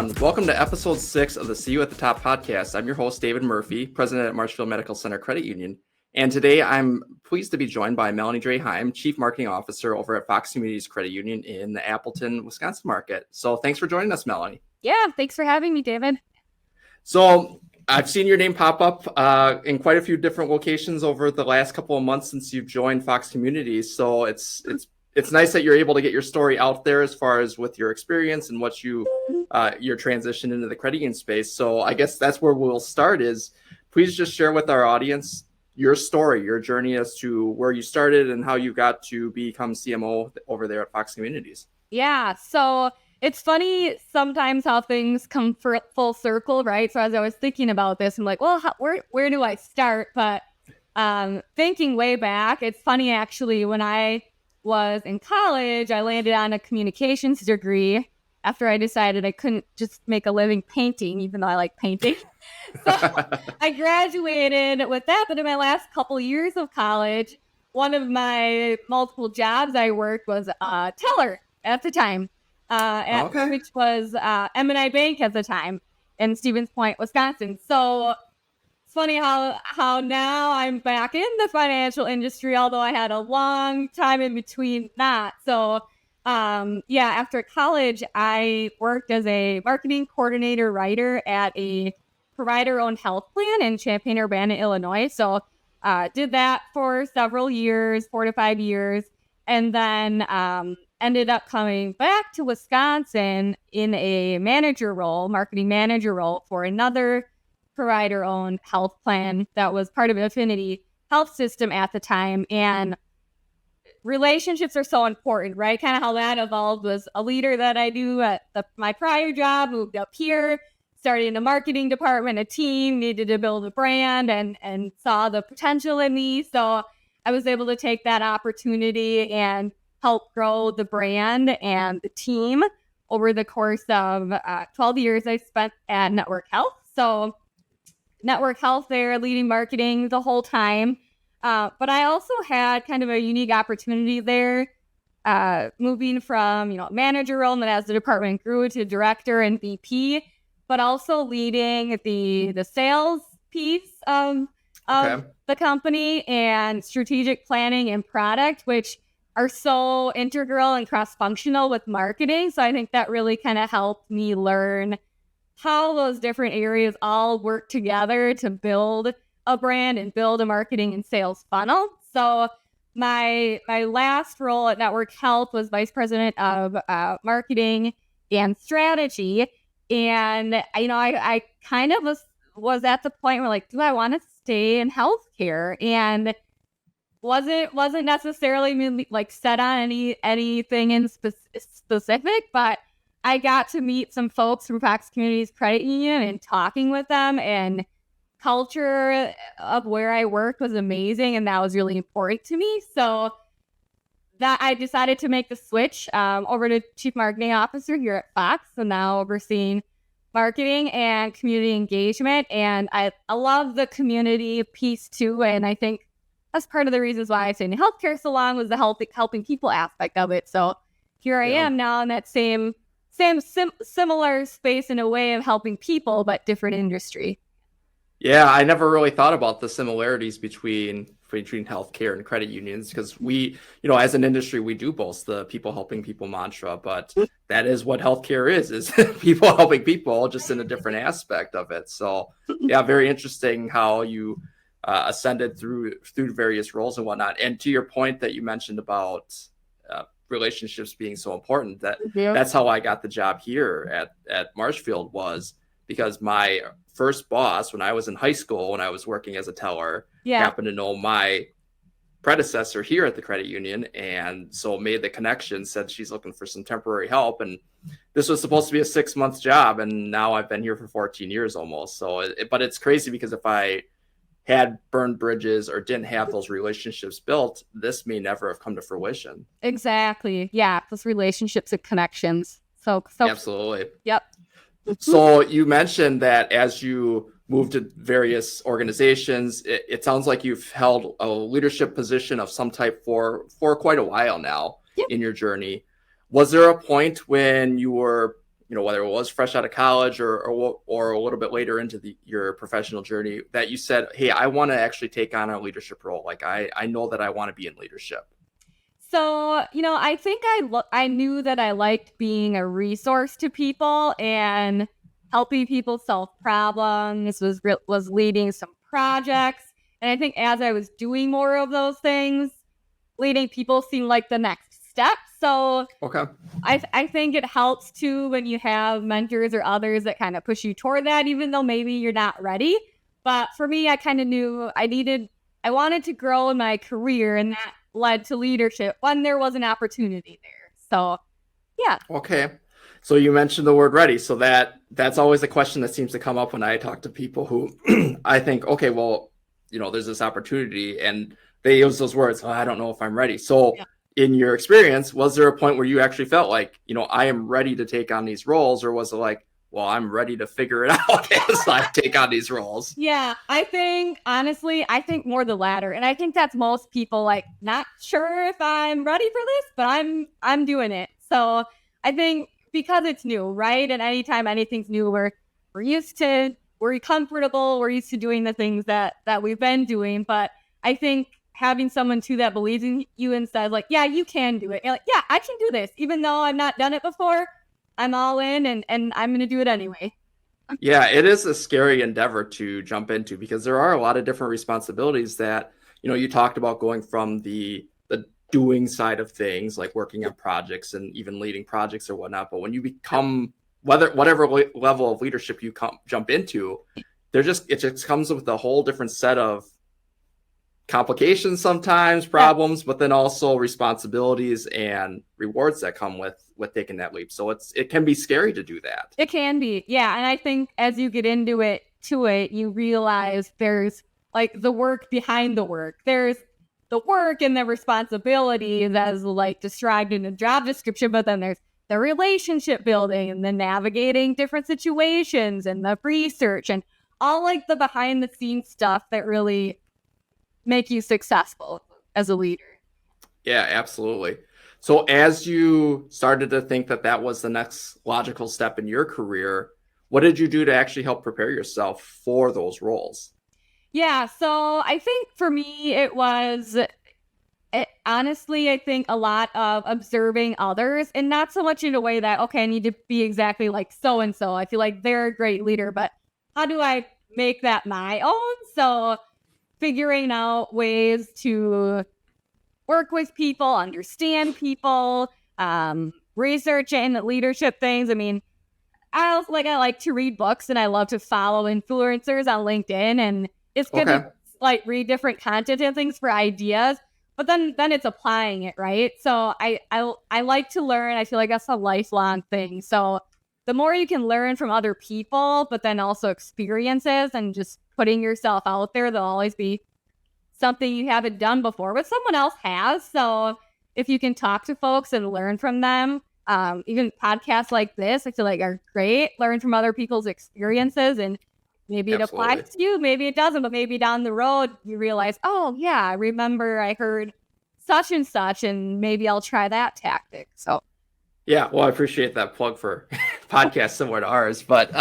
everyone. Welcome to episode 6 of the See You at the Top podcast. I'm your host, David Murphy, president at Marshfield Medical Center Credit Union. And today I'm pleased to be joined by Melanie Draheim, chief marketing officer over at Fox Communities Credit Union in the Appleton, Wisconsin market. So thanks for joining us, Melanie. Yeah, thanks for having me, David. So I've seen your name pop up in quite a few different locations over the last couple of months since you've joined Fox Communities. So it's nice that you're able to get your story out there as far as with your experience and what your transition into the credit union space. So I guess that's where we'll start is please just share with our audience your story, your journey as to where you started and how you got to become CMO over there at Fox Communities. Yeah, so it's funny sometimes how things come full circle, right? So as I was thinking about this, I'm like, well, where do I start? But thinking way back, it's funny actually, when I was in college, I landed on a communications degree after I decided I couldn't just make a living painting, even though I like painting. So I graduated with that. But in my last couple years of college, one of my multiple jobs I worked was a teller at the time, which was M&I Bank at the time in Stevens Point, Wisconsin. So it's funny how now I'm back in the financial industry, although I had a long time in between that. So, after college, I worked as a marketing coordinator writer at a provider-owned health plan in Champaign-Urbana, Illinois. So, did that for several years, 4 to 5 years, and then ended up coming back to Wisconsin in a marketing manager role for another provider-owned health plan that was part of an Affinity health system at the time. And relationships are so important, right? Kind of how that evolved was a leader that I knew at my prior job, moved up here, started in the marketing department, a team, needed to build a brand and saw the potential in me. So I was able to take that opportunity and help grow the brand and the team over the course of 12 years I spent at Network Health. So Network Health there, leading marketing the whole time. But I also had kind of a unique opportunity there, moving from, manager role, and then as the department grew to director and VP, but also leading the sales piece of the company and strategic planning and product, which are so integral and cross-functional with marketing. So I think that really kind of helped me learn how those different areas all work together to build a brand and build a marketing and sales funnel. So my last role at Network Health was vice president of marketing and strategy. And, I kind of was at the point where like, do I want to stay in healthcare? And wasn't necessarily like set on anything in specific, but I got to meet some folks from Fox Communities Credit Union and talking with them, and culture of where I worked was amazing, and that was really important to me. So that I decided to make the switch over to chief marketing officer here at Fox, so now overseeing marketing and community engagement. And I love the community piece too, and I think that's part of the reasons why I stayed in healthcare so long was the helping people aspect of it. So here I am now in that similar space in a way of helping people, but different industry. Yeah, I never really thought about the similarities between healthcare and credit unions because we, as an industry, we do boast the people helping people mantra, but that is what healthcare is people helping people, just in a different aspect of it. So yeah, very interesting how you ascended through various roles and whatnot. And to your point that you mentioned about relationships being so important, that's how I got the job here at Marshfield, was because my first boss when I was in high school, when I was working as a teller, happened to know my predecessor here at the credit union, and so made the connection, said she's looking for some temporary help, and this was supposed to be a 6-month job, and now I've been here for 14 years almost. So but it's crazy because if I had burned bridges or didn't have those relationships built, this may never have come to fruition. Exactly. Yeah, those relationships and connections. So absolutely. Yep. So you mentioned that as you moved to various organizations, it sounds like you've held a leadership position of some type for quite a while now in your journey. Was there a point when you were whether it was fresh out of college or a little bit later into your professional journey, that you said, hey, I want to actually take on a leadership role? Like, I know that I want to be in leadership. So, I think I knew that I liked being a resource to people and helping people solve problems, was leading some projects. And I think as I was doing more of those things, leading people seemed like the next step. So Okay. I think it helps too when you have mentors or others that kind of push you toward that, even though maybe you're not ready. But for me, I kind of knew I wanted to grow in my career, and that led to leadership when there was an opportunity there. So, yeah. Okay. So you mentioned the word ready. So that's always a question that seems to come up when I talk to people who I think, okay, well, there's this opportunity, and they use those words. Oh, I don't know if I'm ready. So Yeah. In your experience, was there a point where you actually felt like, I am ready to take on these roles, or was it like, well, I'm ready to figure it out as I take on these roles? Yeah, honestly, I think more the latter. And I think that's most people, like, not sure if I'm ready for this, but I'm doing it. So I think because it's new, right? And anytime anything's new, we're comfortable, we're used to doing the things that we've been doing. But I think having someone too that believes in you and says, like, yeah, you can do it. You're like, yeah, I can do this. Even though I've not done it before, I'm all in, and I'm going to do it anyway. Yeah, it is a scary endeavor to jump into, because there are a lot of different responsibilities that, you talked about going from the doing side of things, like working on projects and even leading projects or whatnot. But when you become whatever level of leadership you jump into, it just comes with a whole different set of complications sometimes, problems, but then also responsibilities and rewards that come with taking that leap. So it can be scary to do that. It can be. Yeah. And I think as you get into it, you realize there's like the work behind the work. There's the work and the responsibilities as like described in a job description, but then there's the relationship building and the navigating different situations and the research and all like the behind the scenes stuff that really make you successful as a leader. Yeah, absolutely. So as you started to think that was the next logical step in your career, what did you do to actually help prepare yourself for those roles? Yeah, so I think for me, honestly, I think a lot of observing others, and not so much in a way that, okay, I need to be exactly like so-and-so. I feel like they're a great leader, but how do I make that my own? So figuring out ways to work with people, understand people, research and leadership things. I mean, I like to read books, and I love to follow influencers on LinkedIn, and it's good to like read different content and things for ideas. But then it's applying it, right? So I like to learn. I feel like that's a lifelong thing. So the more you can learn from other people, but then also experiences and just putting yourself out there, there'll always be something you haven't done before, but someone else has. So if you can talk to folks and learn from them, even podcasts like this, I feel like are great. Learn from other people's experiences, and maybe it applies to you, maybe it doesn't, but maybe down the road you realize, oh yeah, I remember I heard such and such, and maybe I'll try that tactic. So yeah, well, I appreciate that plug for podcasts similar to ours, but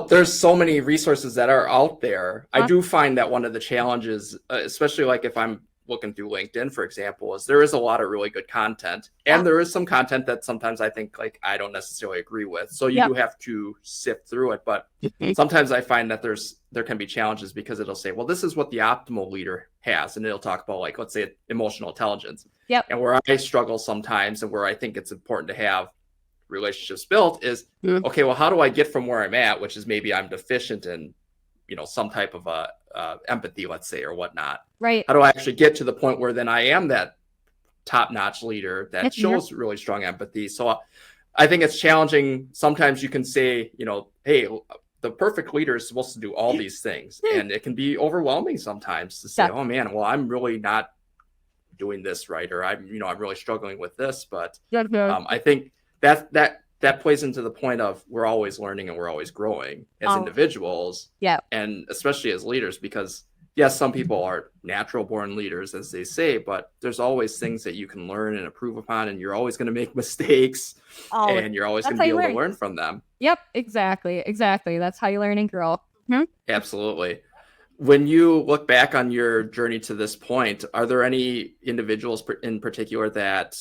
there's so many resources that are out there. I do find that one of the challenges, especially like if I'm looking through LinkedIn, for example, is there is a lot of really good content, and there is some content that sometimes I think like I don't necessarily agree with. So you do have to sift through it. But sometimes I find that there can be challenges, because it'll say, well, this is what the optimal leader has. And it'll talk about, like, let's say emotional intelligence. Yep. And where I struggle sometimes, and where I think it's important to have relationships built, is okay, well, how do I get from where I'm at, which is maybe I'm deficient in some type of empathy, let's say, or whatnot, right? How do I actually get to the point where then I am that top-notch leader that shows really strong empathy? So I think it's challenging. Sometimes you can say, hey, the perfect leader is supposed to do all these things, and it can be overwhelming sometimes to say, oh man, well, I'm really not doing this right, or I'm really struggling with this. But I think that plays into the point of we're always learning and we're always growing as individuals, and especially as leaders, because yes, some people are natural born leaders, as they say, but there's always things that you can learn and improve upon, and you're always going to make mistakes, Always. and you're always That's going to how be you able to learn. learn from them. Yep, exactly. That's how you learn and grow. Mhm. Absolutely. When you look back on your journey to this point, are there any individuals in particular that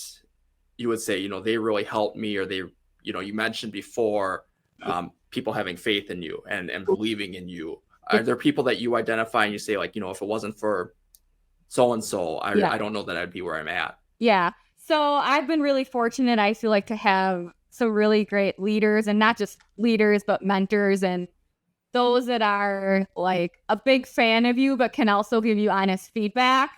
you would say, they really helped me, or they, you mentioned before, people having faith in you and believing in you. Are there people that you identify and you say, like, if it wasn't for so and so, Yeah. I don't know that I'd be where I'm at? Yeah. So I've been really fortunate, I feel like, to have some really great leaders, and not just leaders, but mentors, and those that are like a big fan of you, but can also give you honest feedback.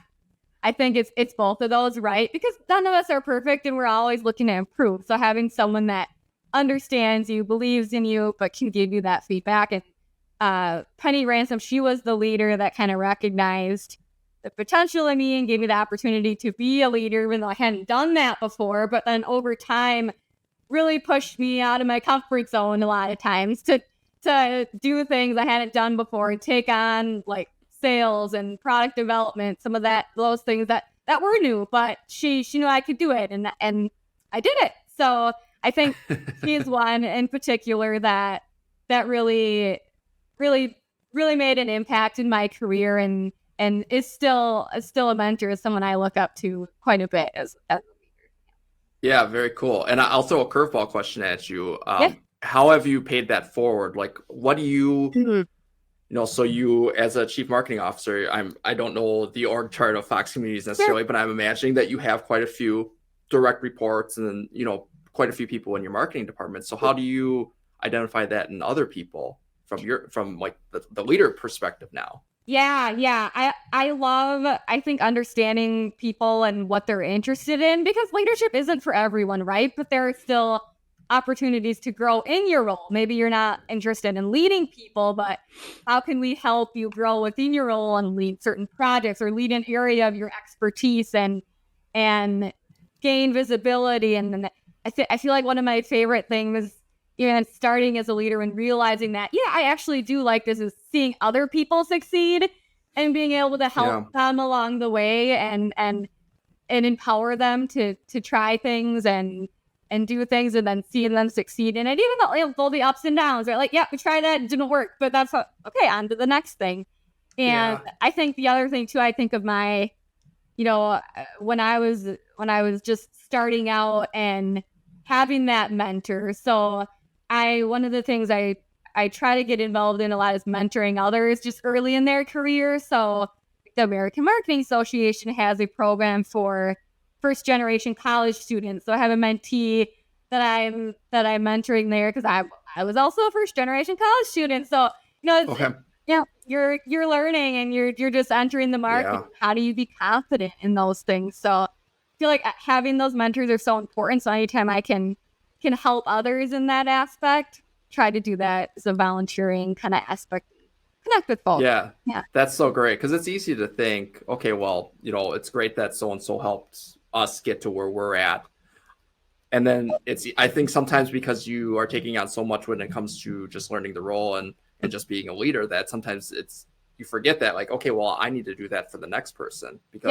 I think it's both of those, right? Because none of us are perfect and we're always looking to improve. So having someone that understands you, believes in you, but can give you that feedback. And Penny Ransom, she was the leader that kind of recognized the potential in me and gave me the opportunity to be a leader, even though I hadn't done that before. But then over time, really pushed me out of my comfort zone a lot of times to do things I hadn't done before and take on like sales and product development, some of those things that were new, but she knew I could do it, and I did it. So I think she's one in particular that really made an impact in my career, and is still a mentor, is someone I look up to quite a bit as Yeah, very cool. And I'll throw a curveball question at you. yeah. How have you paid that forward? Like, what do so you, as a chief marketing officer, I don't know the org chart of Fox Communities necessarily, Sure. but I'm imagining that you have quite a few direct reports and quite a few people in your marketing department. So how do you identify that in other people from like the leader perspective now? Yeah. I think understanding people and what they're interested in, because leadership isn't for everyone, right? But there are still opportunities to grow in your role. Maybe you're not interested in leading people, but how can we help you grow within your role and lead certain projects or lead an area of your expertise and gain visibility? And then I feel like one of my favorite things, even starting as a leader and realizing that, yeah, I actually do like this, is seeing other people succeed and being able to help Yeah. them along the way and empower them to try things and do things, and then seeing them succeed in it, even though all the ups and downs, right? Like, yeah, we tried that, it didn't work, but okay, on to the next thing. And Yeah. I think the other thing too, I think of my, when I was just starting out and having that mentor. So one of the things I try to get involved in a lot is mentoring others just early in their career. So the American Marketing Association has a program for first generation college students. So I have a mentee that I'm mentoring there, because I was also a first generation college student. So it's, Okay. yeah, you're learning and you're just entering the market. Yeah. How do you be confident in those things? So I feel like having those mentors are so important. So anytime I can help others in that aspect, try to do that as a volunteering kind of aspect. Connect with both. Yeah, Yeah. that's so great because it's easy to think, okay, well, it's great that so and so helped us get to where we're at. And then I think sometimes because you are taking on so much when it comes to just learning the role and just being a leader, that sometimes you forget that, like, okay, well, I need to do that for the next person, Yep.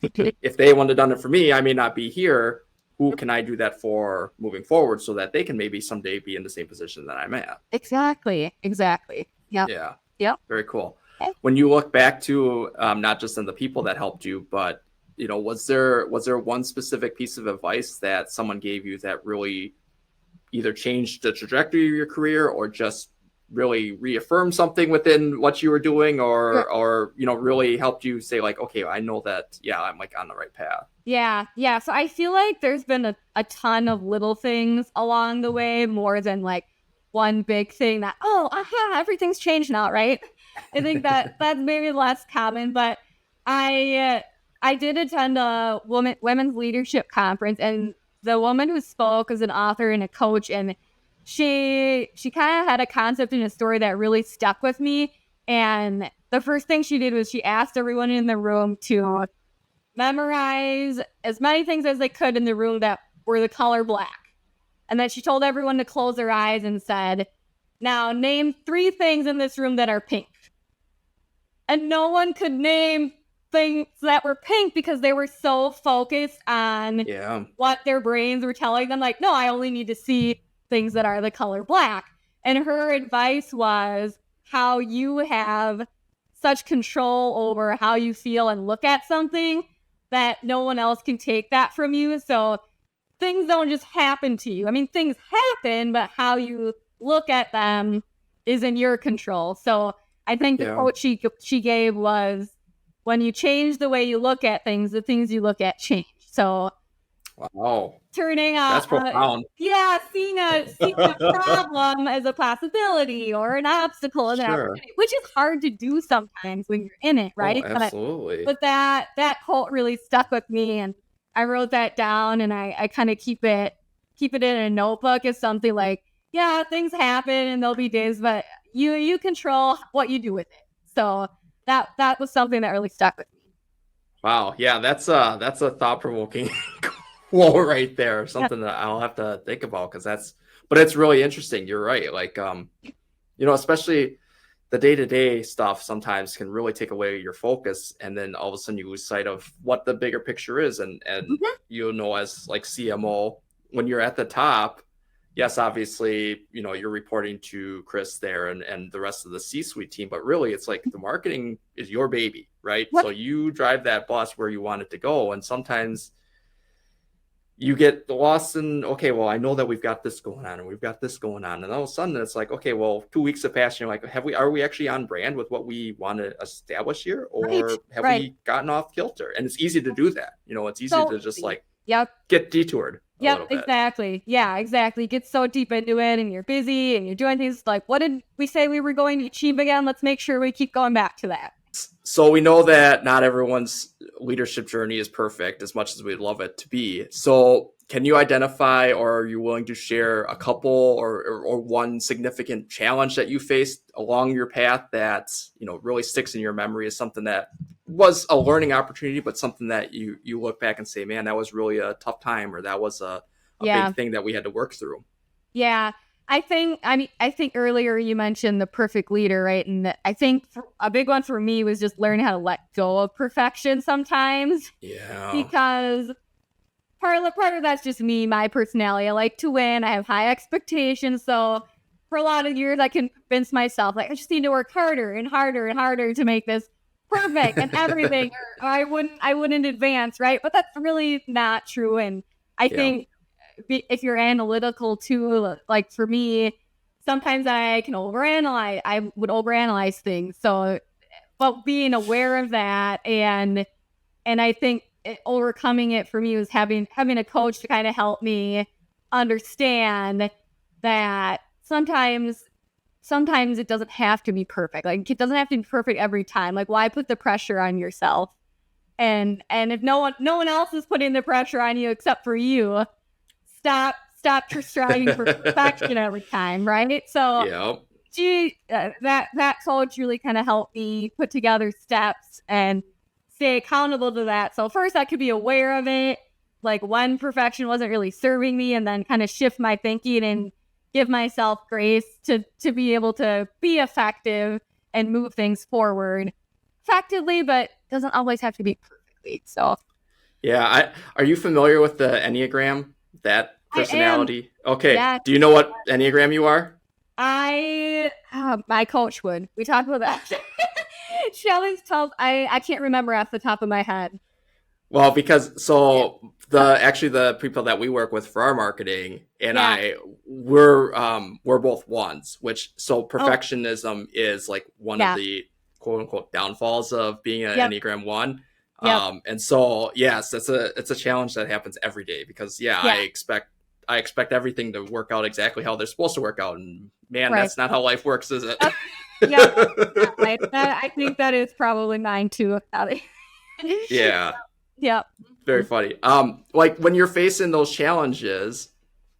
because if they wouldn't have done it for me, I may not be here. Who can I do that for moving forward so that they can maybe someday be in the same position that I'm at? Exactly. Yep. Yeah. Yep. Very cool. When you look back to not just in the people that helped you, but was there one specific piece of advice that someone gave you that really either changed the trajectory of your career, or just really reaffirmed something within what you were doing, or really helped you say, like, okay, I know that, yeah, I'm like on the right path? Yeah. So I feel like there's been a ton of little things along the way, more than like one big thing that, everything's changed now, right? I think that's maybe less common, but I did attend a women's leadership conference, and the woman who spoke is an author and a coach, and she kind of had a concept and a story that really stuck with me. And the first thing she did was she asked everyone in the room to memorize as many things as they could in the room that were the color black. And then she told everyone to close their eyes and said, now name 3 things in this room that are pink. and no one could name things that were pink because they were so focused on Yeah. what their brains were telling them. Like, no, I only need to see things that are the color black. And her advice was how you have such control over how you feel and look at something that no one else can take that from you. So things don't just happen to you. I mean, things happen, but how you look at them is in your control. So I think the Yeah. quote she gave was, when you change the way you look at things, the things you look at change. So Wow. turning That's profound. seeing a problem as a possibility or an obstacle as an Sure. opportunity, which is hard to do sometimes when you're in it, Oh, right? absolutely. But that quote really stuck with me, and I wrote that down, and I kind of keep it in a notebook as something like, yeah, things happen and there'll be days, but you control what you do with it. So that was something that really stuck with me. Wow. Yeah, that's a thought provoking quote right there. Yeah. Something that I'll have to think about because but it's really interesting. You're right. Like, especially the day to day stuff sometimes can really take away your focus, and then all of a sudden you lose sight of what the bigger picture is, and Mhm. as like CMO, when you're at the top, yes, obviously, you're reporting to Chris there and the rest of the C-suite team, but really it's like the marketing is your baby, right? What? So you drive that bus where you want it to go. And sometimes you get lost in, okay, well, I know that we've got this going on and we've got this going on. And all of a sudden it's like, okay, well, 2 weeks have passed. And you're like, are we actually on brand with what we want to establish here? Right. Or have Right. we gotten off kilter? And it's easy to do that. It's easy So to just like yep. get detoured a Yep, little bit. exactly. Yeah, exactly. You get so deep into it and you're busy and you're doing things like, what did we say we were going to achieve again? Let's make sure we keep going back to that. So we know that not everyone's leadership journey is perfect as much as we'd love it to be. So can you identify, or are you willing to share a couple or one significant challenge that you faced along your path that, really sticks in your memory as something that was a learning opportunity, but something that you look back and say, man, that was really a tough time, or that was a Yeah. big thing that we had to work through? Yeah. I think earlier you mentioned the perfect leader, right? And I think a big one for me was just learning how to let go of perfection sometimes, Yeah. because part of that's just me, my personality. I like to win. I have high expectations. So for a lot of years, I can convince myself, like, I just need to work harder and harder and harder to make this perfect and everything, or I wouldn't advance, right? But that's really not true. And I Yeah. think if you're analytical too, like for me, sometimes I can overanalyze. I would overanalyze things. So, but being aware of that, and I think overcoming it for me was having a coach to kind of help me understand that sometimes it doesn't have to be perfect. Like, it doesn't have to be perfect every time. Like, why put the pressure on yourself? And if no one else is putting the pressure on you except for you, stop striving for perfection every time, right? So Yeah. that coach really kind of helped me put together steps and stay accountable to that. So first I could be aware of it, like when perfection wasn't really serving me, and then kind of shift my thinking and give myself grace to be able to be effective and move things forward effectively, but doesn't always have to be perfectly. So Yeah. Are you familiar with the Enneagram? That I am. personality? Okay. Yeah, Do you know what Enneagram you are? my coach would. We talked about that. She always tells. I can't remember off the top of my head. Well, because the people that we work with for our marketing and Yeah. we're both ones, which so Oh, perfectionism is like one of yeah. the quote unquote downfalls of being an Yep. Enneagram one. Yep. And so yes, it's a challenge that happens every day because Yeah. I expect everything to work out exactly how they're supposed to work out, and man, Right. that's not how life works, is it? Yeah. I think that is probably mine too. Yeah. Yep. Very funny. Like when you're facing those challenges,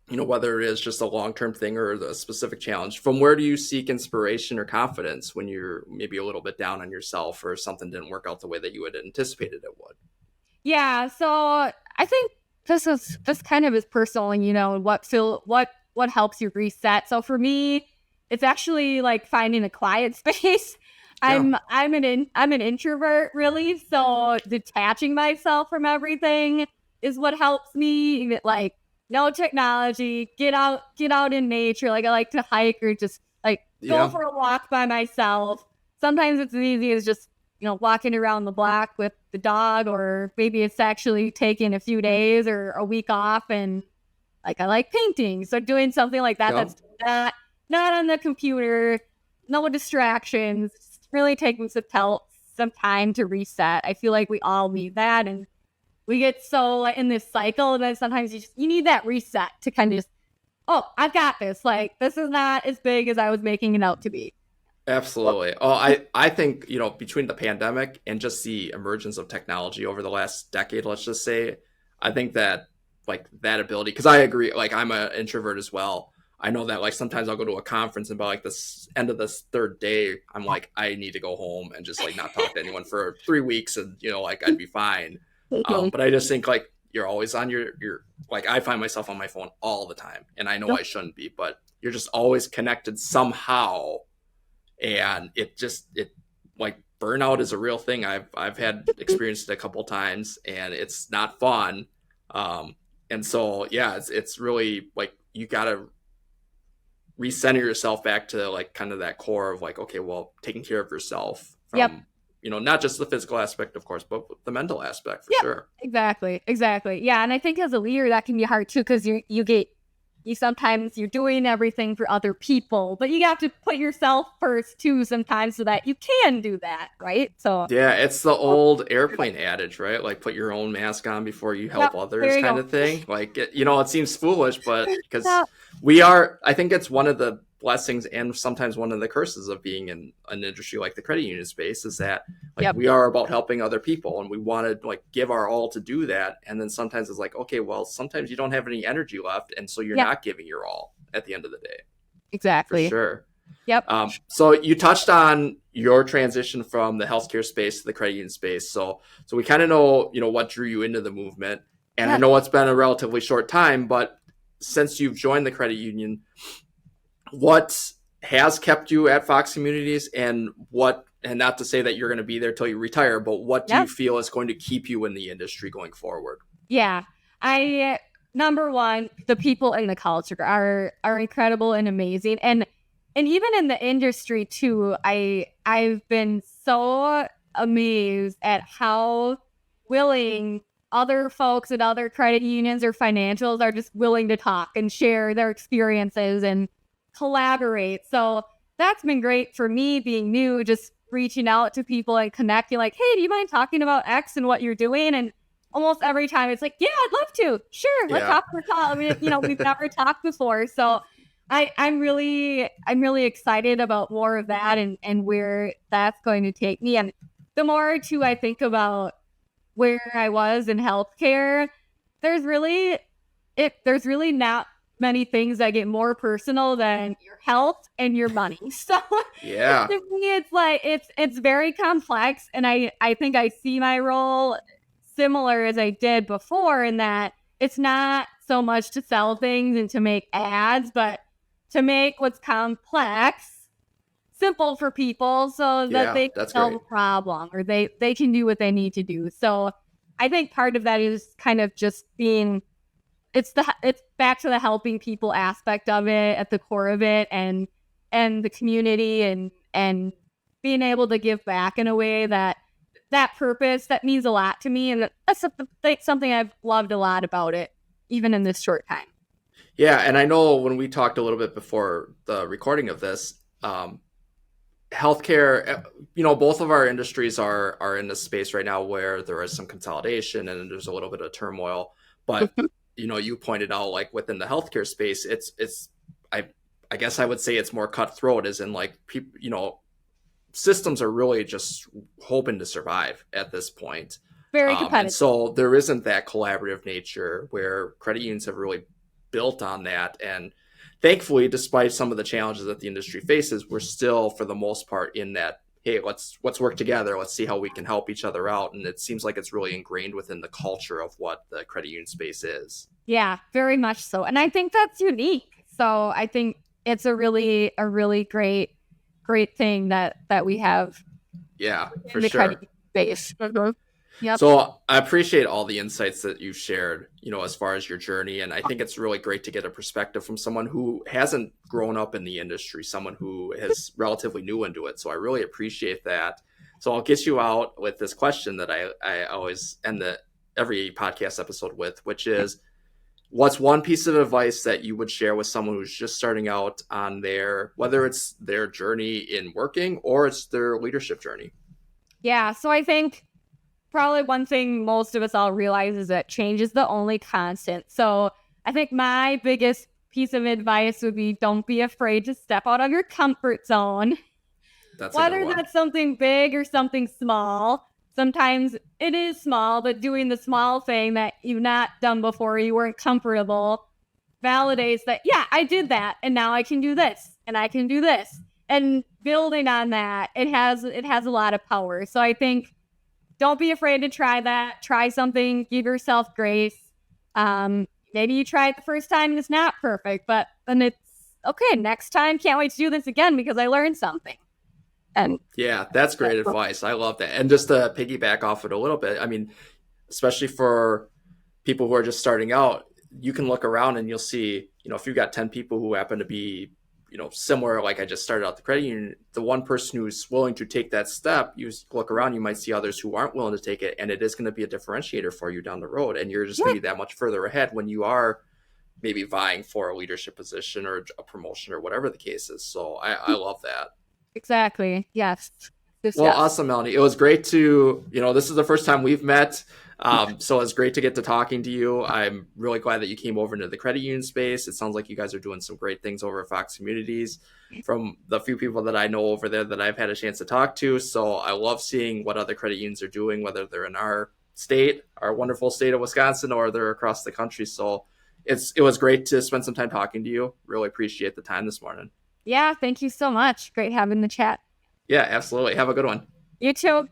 whether it is just a long-term thing or the specific challenge, from where do you seek inspiration or confidence when you're maybe a little bit down on yourself or something didn't work out the way that you had anticipated it would? Yeah. So I think this kind of is personal, and what helps you reset. So for me, it's actually like finding a quiet space. Yeah. I'm an introvert really, so detaching myself from everything is what helps me. Like no technology, get out in nature. Like I like to hike or just like go Yeah. for a walk by myself. Sometimes it's as easy as just walking around the block with the dog, or maybe it's actually taking a few days or a week off. And like I like painting, so doing something like that Yeah. that's not on the computer, no distractions, just really taking some time to reset. I feel like we all need that, and we get so in this cycle that sometimes you need that reset to kind of just, oh, I've got this. Like this is not as big as I was making it out to be. Absolutely. Oh, I think, between the pandemic and just the emergence of technology over the last decade, let's just say, I think that like that ability, because I agree, like I'm an introvert as well. I know that like sometimes I'll go to a conference and by like this end of this third day, I'm like, I need to go home and just like not talk to anyone for 3 weeks and like I'd be fine. Okay. But I just think like you're always on your like I find myself on my phone all the time and I know I shouldn't be, but you're just always connected somehow, and it like burnout is a real thing. I've had experienced it a couple times and it's not fun. And so yeah, it's really like you gotta recenter yourself back to like kind of that core of like, okay, well, taking care of yourself Yep. from not just the physical aspect of course, but the mental aspect for Yep. sure. Exactly. Yeah, and I think as a leader that can be hard too, because you sometimes you're doing everything for other people, but you have to put yourself first too sometimes so that you can do that, right? So Yeah, it's the old airplane adage, right? Like put your own mask on before you yep, help there others you kind go. of thing. Like it seems foolish, but because Yeah, I think it's one of the blessings and sometimes one of the curses of being in an industry like the credit union space is that like yep, we are about helping other people and we want to like give our all to do that. And then sometimes it's like, okay, well, sometimes you don't have any energy left. And so you're yep, not giving your all at the end of the day, for exactly. sure. Yep. So you touched on your transition from the healthcare space to the credit union space. So we kind of know, what drew you into the movement. And I Yeah. know it's been a relatively short time, but since you've joined the credit union, what has kept you at Fox Communities and not to say that you're going to be there till you retire, but what do you Yep. feel is going to keep you in the industry going forward? Yeah. I Number one, the people in the culture are incredible and amazing. And even in the industry too, I've been so amazed at how willing other folks at other credit unions or financials are just willing to talk and share their experiences and collaborate. So that's been great for me being new, just reaching out to people and connecting like, hey, do you mind talking about X and what you're doing? And almost every time it's like, yeah, I'd love to. Sure, let's Yeah. hop on a call. I mean, we've never talked before. So I'm really excited about more of that and where that's going to take me. And the more too I think about where I was in healthcare, there's really there's really not many things that get more personal than your health and your money. So Yeah. to me it's like it's very complex, and I think I see my role similar as I did before in that it's not so much to sell things and to make ads, but to make what's complex simple for people so that Yeah. they can That's solve a great. problem or they can do what they need to do. So I think part of that is kind of just being it's back to the helping people aspect of it at the core of it, and the community and being able to give back in a way that purpose that means a lot to me, and that's something I've loved a lot about it even in this short time. Yeah. And I know when we talked a little bit before the recording of this, healthcare, both of our industries are in this space right now where there is some consolidation and there's a little bit of turmoil. But you pointed out like within the healthcare space, it's I guess I would say it's more cutthroat, as in like people, systems are really just hoping to survive at this point. Very And competitive. so there isn't that collaborative nature where credit unions have really built on that. And thankfully, despite some of the challenges that the industry faces, we're still, for the most part, in that, hey, let's work together. Let's see how we can help each other out. And it seems like it's really ingrained within the culture of what the credit union space is. Yeah, very much so. And I think that's unique. So I think it's a really great great thing that we have Yeah, in for the credit sure. space. Yep. So I appreciate all the insights that you've shared, as far as your journey. And I think it's really great to get a perspective from someone who hasn't grown up in the industry, someone who is relatively new into it. So I really appreciate that. So I'll get you out with this question that I always end every podcast episode with, which is, what's one piece of advice that you would share with someone who's just starting out on whether it's their journey in working or it's their leadership journey? Yeah. So I think probably one thing most of us all realize is that change is the only constant. So I think my biggest piece of advice would be, don't be afraid to step out of your comfort zone, That's a good whether one. that's something big or something small. Sometimes it is small, but doing the small thing that you've not done before, you weren't comfortable, validates that, yeah, I did that, and now I can do this, and I can do this. And building on that, it has a lot of power. So I think, don't be afraid to try that. Try something. Give yourself grace. Maybe you try it the first time and it's not perfect, but then it's okay. Next time, can't wait to do this again because I learned something. And Yeah, that's great advice. I love that. And just to piggyback off it a little bit, I mean, especially for people who are just starting out, you can look around and you'll see, if you've got 10 people who happen to be, similar, like I just started out the credit union, the one person who's willing to take that step, you look around, you might see others who aren't willing to take it. And it is going to be a differentiator for you down the road. And you're just going to be that much further ahead when you are maybe vying for a leadership position or a promotion or whatever the case is. So I love that. exactly. Yes. Well, awesome, Melanie. It was great to, this is the first time we've met. So it's great to get to talking to you. I'm really glad that you came over into the credit union space. It sounds like you guys are doing some great things over at Fox Communities from the few people that I know over there that I've had a chance to talk to. So I love seeing what other credit unions are doing, whether they're in our state, our wonderful state of Wisconsin, or they're across the country. So it was great to spend some time talking to you. Really appreciate the time this morning. Yeah. Thank you so much. Great having the chat. Yeah, absolutely. Have a good one. You too.